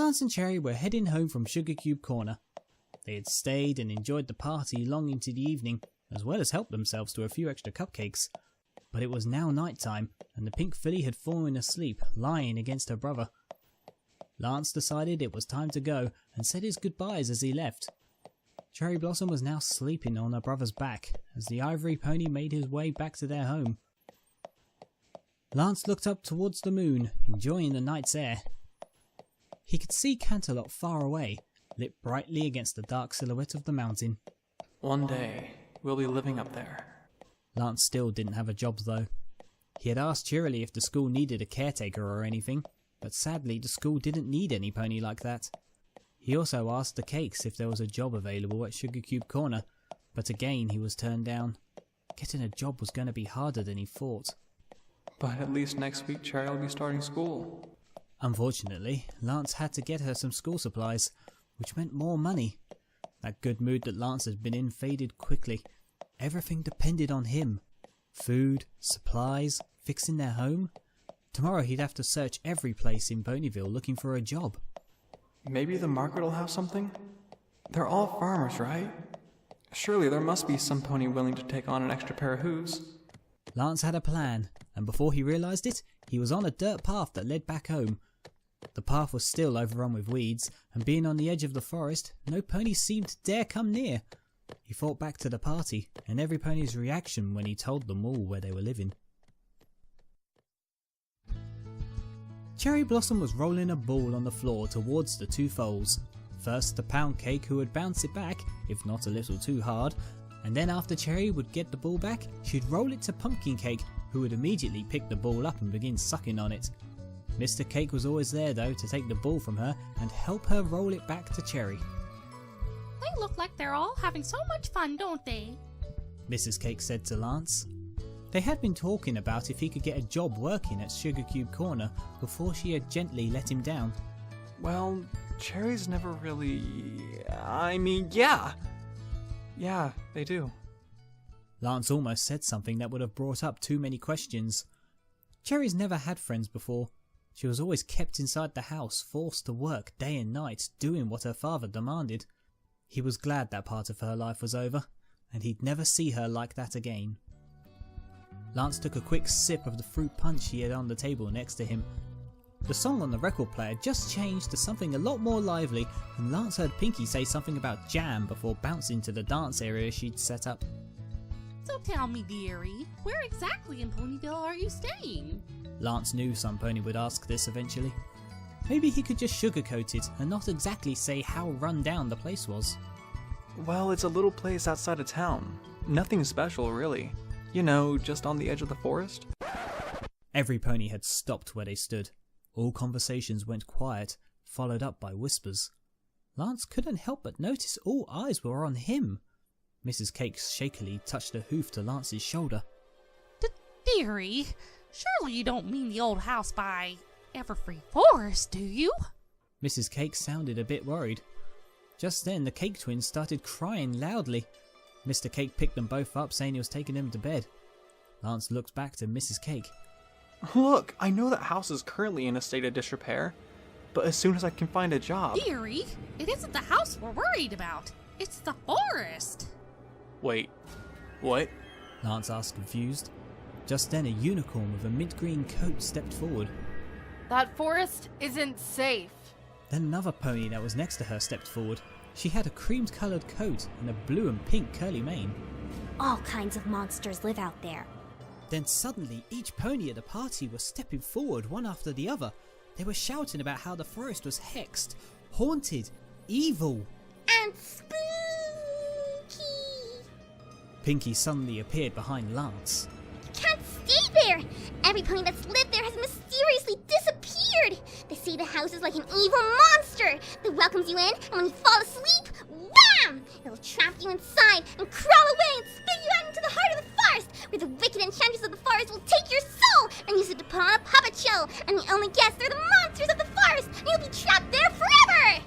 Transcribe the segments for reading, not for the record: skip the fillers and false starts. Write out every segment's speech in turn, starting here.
Lance and Cherry were heading home from Sugar Cube Corner. They had stayed and enjoyed the party long into the evening, as well as helped themselves to a few extra cupcakes. But it was now night time, and the pink filly had fallen asleep, lying against her brother. Lance decided it was time to go, and said his goodbyes as he left. Cherry Blossom was now sleeping on her brother's back, as the ivory pony made his way back to their home. Lance looked up towards the moon, enjoying the night's air. He could see Canterlot far away, lit brightly against the dark silhouette of the mountain. One day, we'll be living up there. Lance still didn't have a job though. He had asked cheerily if the school needed a caretaker or anything, but sadly the school didn't need any pony like that. He also asked the Cakes if there was a job available at Sugar Cube Corner, but again he was turned down. Getting a job was going to be harder than he thought. But at least next week Cherry will be starting school. Unfortunately, Lance had to get her some school supplies, which meant more money. That good mood that Lance had been in faded quickly. Everything depended on him. Food, supplies, fixing their home. Tomorrow he'd have to search every place in Ponyville looking for a job. Maybe the market will have something? They're all farmers, right? Surely there must be some pony willing to take on an extra pair of hooves. Lance had a plan, and before he realised it, he was on a dirt path that led back home. The path was still overrun with weeds, and being on the edge of the forest, no pony seemed to dare come near. He thought back to the party, and every pony's reaction when he told them all where they were living. Cherry Blossom was rolling a ball on the floor towards the two foals. First the Pound Cake, who would bounce it back, if not a little too hard, and then after Cherry would get the ball back, she'd roll it to Pumpkin Cake, who would immediately pick the ball up and begin sucking on it. Mr. Cake was always there though to take the ball from her and help her roll it back to Cherry. They look like they're all having so much fun, don't they? Mrs. Cake said to Lance. They had been talking about if he could get a job working at Sugar Cube Corner before she had gently let him down. Well, Cherry's never really... Yeah, they do. Lance almost said something that would have brought up too many questions. Cherry's never had friends before. She was always kept inside the house, forced to work day and night, doing what her father demanded. He was glad that part of her life was over, and he'd never see her like that again. Lance took a quick sip of the fruit punch he had on the table next to him. The song on the record player just changed to something a lot more lively, and Lance heard Pinky say something about jam before bouncing to the dance area she'd set up. So tell me, dearie, where exactly in Ponyville are you staying? Lance knew some pony would ask this eventually. Maybe he could just sugarcoat it and not exactly say how run down the place was. Well, it's a little place outside of town. Nothing special, really. You know, just on the edge of the forest. Every pony had stopped where they stood. All conversations went quiet, followed up by whispers. Lance couldn't help but notice all eyes were on him. Mrs. Cake shakily touched a hoof to Lance's shoulder. Dearie, surely you don't mean the old house by Everfree Forest, do you? Mrs. Cake sounded a bit worried. Just then the Cake twins started crying loudly. Mr. Cake picked them both up, saying he was taking them to bed. Lance looked back to Mrs. Cake. Look, I know that house is currently in a state of disrepair, but as soon as I can find a job... Dearie, it isn't the house we're worried about. It's the forest. Wait, what? Lance asked, confused. Just then a unicorn with a mint green coat stepped forward. That forest isn't safe. Then another pony that was next to her stepped forward. She had a creamed coloured coat and a blue and pink curly mane. All kinds of monsters live out there. Then suddenly each pony at the party was stepping forward one after the other. They were shouting about how the forest was hexed, haunted, evil. And spooky! Pinky suddenly appeared behind Lance. Can't stay there! Every pony that's lived there has mysteriously disappeared! They say the house is like an evil monster that welcomes you in, and when you fall asleep, wham! It'll trap you inside and crawl away and spit you out into the heart of the forest, where the wicked enchanters of the forest will take your soul and use it to put on a puppet show, and the only guests are the monsters of the forest, and you'll be trapped there forever!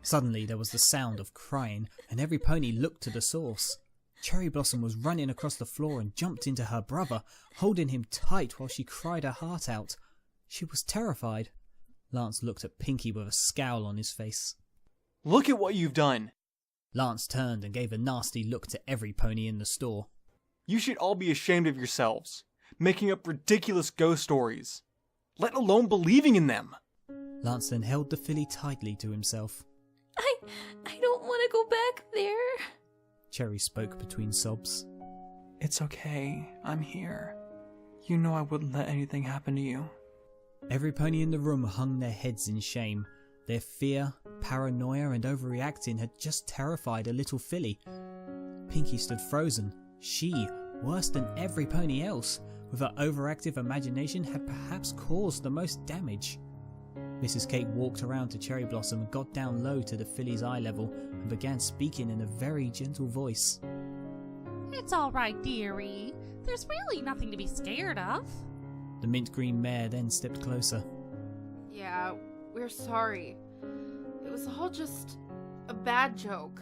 Suddenly there was the sound of crying, and every pony looked to the source. Cherry Blossom was running across the floor and jumped into her brother, holding him tight while she cried her heart out. She was terrified. Lance looked at Pinky with a scowl on his face. Look at what you've done! Lance turned and gave a nasty look to every pony in the store. You should all be ashamed of yourselves, making up ridiculous ghost stories, let alone believing in them. Lance then held the filly tightly to himself. I don't want to go back there. Cherry spoke between sobs. It's okay, I'm here. You know I wouldn't let anything happen to you. Every pony in the room hung their heads in shame. Their fear, paranoia and overreacting had just terrified a little filly. Pinky stood frozen. She, worse than every pony else, with her overactive imagination, had perhaps caused the most damage. Mrs. Cake walked around to Cherry Blossom and got down low to the filly's eye level and began speaking in a very gentle voice. It's all right, dearie. There's really nothing to be scared of. The mint green mare then stepped closer. Yeah, we're sorry. It was all just a bad joke.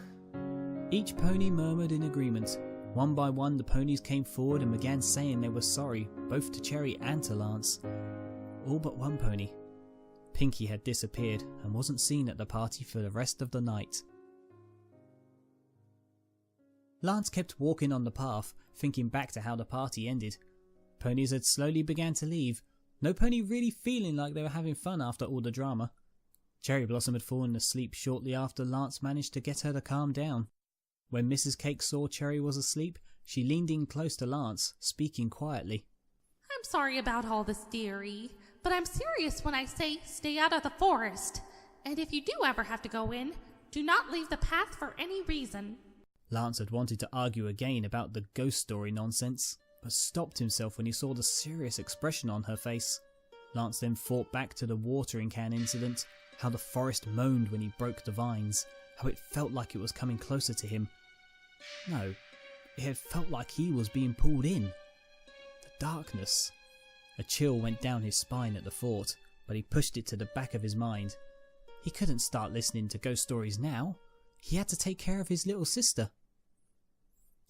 Each pony murmured in agreement. One by one the ponies came forward and began saying they were sorry, both to Cherry and to Lance. All but one pony. Pinky had disappeared and wasn't seen at the party for the rest of the night. Lance kept walking on the path, thinking back to how the party ended. Ponies had slowly began to leave, no pony really feeling like they were having fun after all the drama. Cherry Blossom had fallen asleep shortly after Lance managed to get her to calm down. When Mrs. Cake saw Cherry was asleep, she leaned in close to Lance, speaking quietly. I'm sorry about all this, dearie, but I'm serious when I say stay out of the forest. And if you do ever have to go in, do not leave the path for any reason. Lance had wanted to argue again about the ghost story nonsense, but stopped himself when he saw the serious expression on her face. Lance then thought back to the watering can incident, how the forest moaned when he broke the vines, how it felt like it was coming closer to him. No, it had felt like he was being pulled in. The darkness. A chill went down his spine at the thought, but he pushed it to the back of his mind. He couldn't start listening to ghost stories now. He had to take care of his little sister.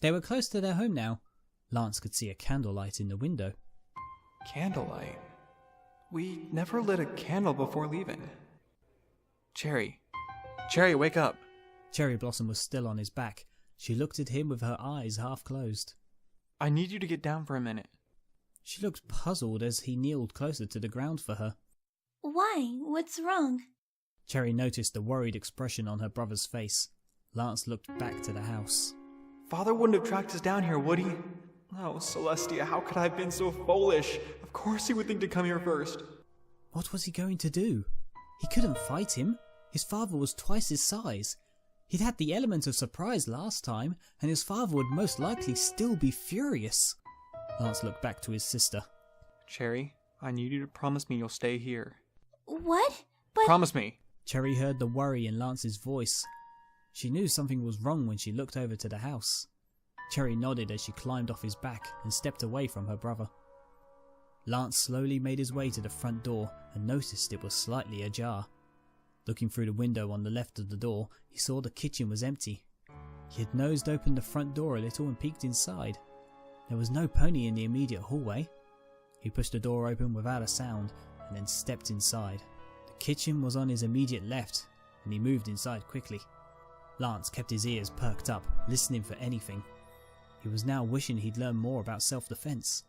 They were close to their home now. Lance could see a candlelight in the window. Candlelight? We never lit a candle before leaving. Cherry, wake up. Cherry Blossom was still on his back. She looked at him with her eyes half closed. I need you to get down for a minute. She looked puzzled as he kneeled closer to the ground for her. Why? What's wrong? Cherry noticed the worried expression on her brother's face. Lance looked back to the house. Father wouldn't have tracked us down here, would he? Oh, Celestia, how could I have been so foolish? Of course he would think to come here first. What was he going to do? He couldn't fight him. His father was twice his size. He'd had the element of surprise last time, and his father would most likely still be furious. Lance looked back to his sister. Cherry, I need you to promise me you'll stay here. What? But... Promise me. Cherry heard the worry in Lance's voice. She knew something was wrong when she looked over to the house. Cherry nodded as she climbed off his back and stepped away from her brother. Lance slowly made his way to the front door and noticed it was slightly ajar. Looking through the window on the left of the door, he saw the kitchen was empty. He had nosed open the front door a little and peeked inside. There was no pony in the immediate hallway. He pushed the door open without a sound and then stepped inside. The kitchen was on his immediate left, and he moved inside quickly. Lance kept his ears perked up, listening for anything. He was now wishing he'd learned more about self-defense.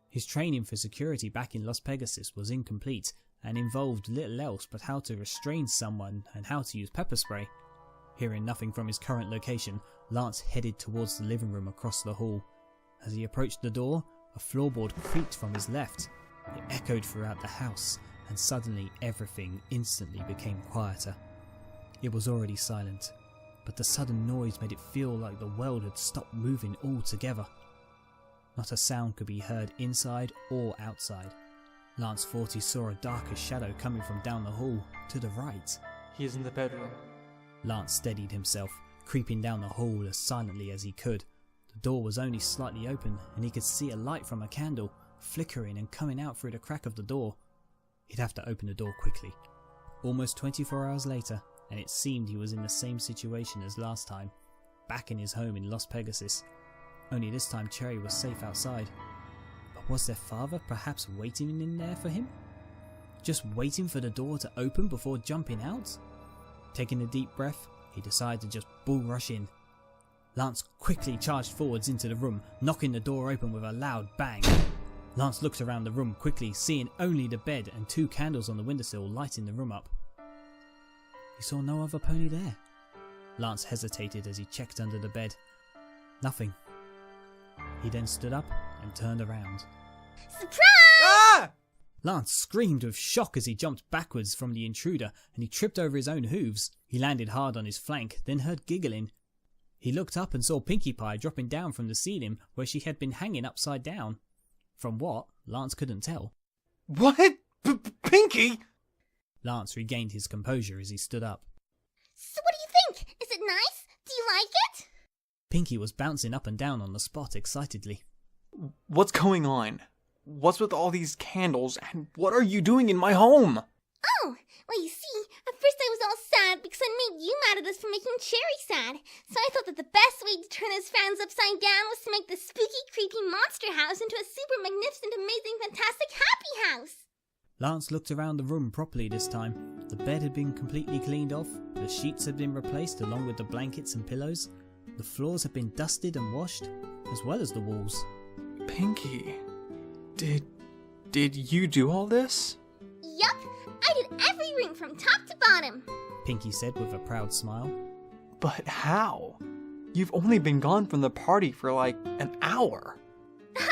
His training for security back in Las Pegasus was incomplete and involved little else but how to restrain someone and how to use pepper spray. Hearing nothing from his current location, Lance headed towards the living room across the hall. As he approached the door, a floorboard creaked from his left. It echoed throughout the house, and suddenly everything instantly became quieter. It was already silent, but the sudden noise made it feel like the world had stopped moving altogether. Not a sound could be heard inside or outside. Lance thought he saw a darker shadow coming from down the hall, to the right. He is in the bedroom. Lance steadied himself, creeping down the hall as silently as he could. The door was only slightly open, and he could see a light from a candle, flickering and coming out through the crack of the door. He'd have to open the door quickly. Almost 24 hours later, and it seemed he was in the same situation as last time, back in his home in Las Pegasus. Only this time Cherry was safe outside. But was their father perhaps waiting in there for him? just waiting for the door to open before jumping out? Taking a deep breath, he decided to just bull rush in. Lance quickly charged forwards into the room, knocking the door open with a loud bang. Lance looked around the room quickly, seeing only the bed and 2 candles on the windowsill lighting the room up. He saw no other pony there. Lance hesitated as he checked under the bed. Nothing. He then stood up and turned around. Surprise! Ah! Lance screamed with shock as he jumped backwards from the intruder and he tripped over his own hooves. He landed hard on his flank, then heard giggling. He looked up and saw Pinkie Pie dropping down from the ceiling where she had been hanging upside down. From what, Lance couldn't tell. What? Pinkie? Lance regained his composure as he stood up. So what do you think? Is it nice? Do you like it? Pinkie was bouncing up and down on the spot excitedly. What's going on? What's with all these candles, and what are you doing in my home? Oh, well you see, at first I was all sad because I made you mad at us for making Cherry sad. So I thought that the best way to turn his fans upside down was to make the spooky, creepy monster house into a super magnificent, amazing, fantastic, happy house. Lance looked around the room properly this time. The bed had been completely cleaned off, the sheets had been replaced along with the blankets and pillows, the floors had been dusted and washed, as well as the walls. Pinkie, did you do all this? Yup, I did every room from top to bottom. Pinkie said with a proud smile. But how? You've only been gone from the party for like an hour.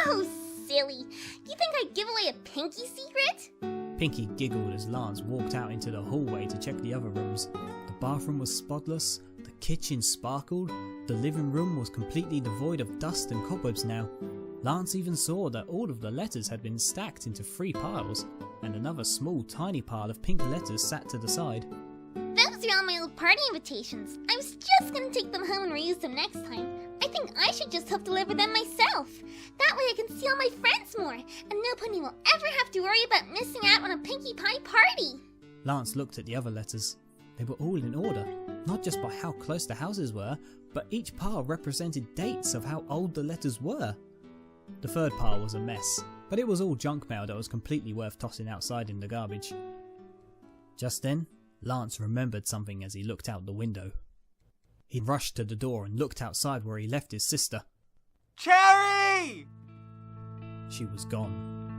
Oh, silly. Do you think I'd give away a Pinkie secret? Pinkie giggled as Lance walked out into the hallway to check the other rooms. The bathroom was spotless, the kitchen sparkled, the living room was completely devoid of dust and cobwebs now. Lance even saw that all of the letters had been stacked into 3 piles, and another small tiny pile of pink letters sat to the side. Those are all my old party invitations. I was just gonna take them home and reuse them next time. I think I should just help deliver them myself. That way I can see all my friends more, and no pony will ever have to worry about missing out on a Pinkie Pie party. Lance looked at the other letters. They were all in order, not just by how close the houses were, but each pile represented dates of how old the letters were. The 3rd pile was a mess, but it was all junk mail that was completely worth tossing outside in the garbage. Just then, Lance remembered something as he looked out the window. He rushed to the door and looked outside where he left his sister. Cherry! She was gone.